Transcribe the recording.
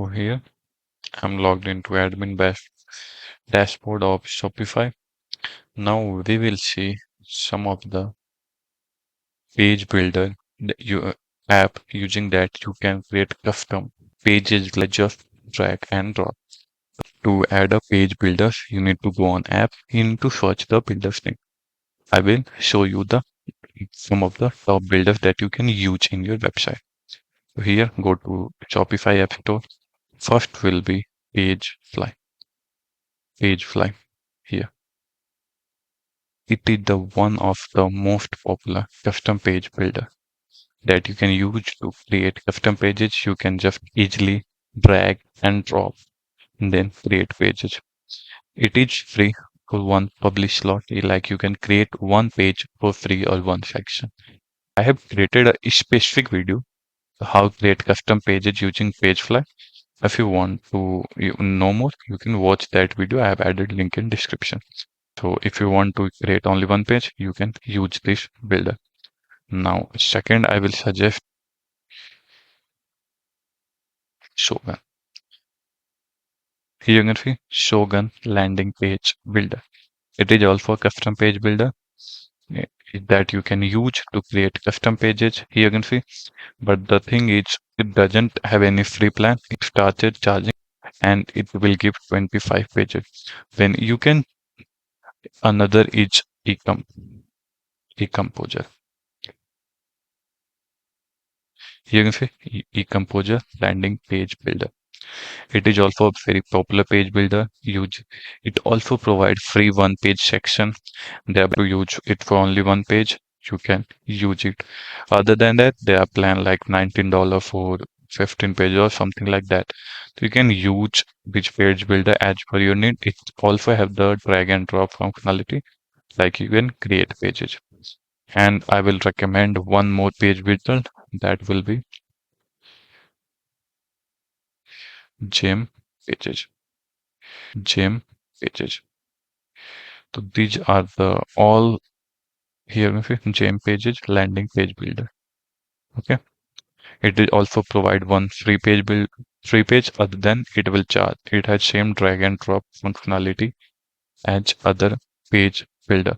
Over here, I'm logged into admin dashboard of Shopify. Now we will see some of the page builder app using that you can create custom pages like just drag and drop. To add a page builder, you need to go on app. You need to search the builder's name. I will show you the some of the top builders that you can use in your website. So here, go to Shopify App Store. First will be Pagefly. Pagefly here. It is the one of the most popular custom page builder that you can use to create custom pages. You can just easily drag and drop and then create pages. It is free for one publish slot. Like you can create one page for free or one section. I have created a specific video how to create custom pages using Pagefly. If you want to know more, you can watch that video. I have added link in description. So if you want to create only one page, you can use this builder. Now, second, I will suggest Shogun. Here you can see Shogun landing page builder. It is also a custom page builder that you can use to create custom pages. Here you can see, but the thing is, it doesn't have any free plan. It started charging, and it will give 25 pages. Then you can another is eComposer. Here you can see eComposer landing page builder. It is also a very popular page builder. It also provides free one page section. They have to use it for only one page. You can use it. Other than that, they are plan like $19 for 15 pages or something like that. So you can use which page builder as per your need. It also have the drag and drop functionality, like you can create pages. And I will recommend one more page builder that will be Gem Pages. Gem Pages. So these are the all here Gem Pages landing page builder. Okay. It will also provide one free page. Other than it will charge. It has same drag and drop functionality as other page builder.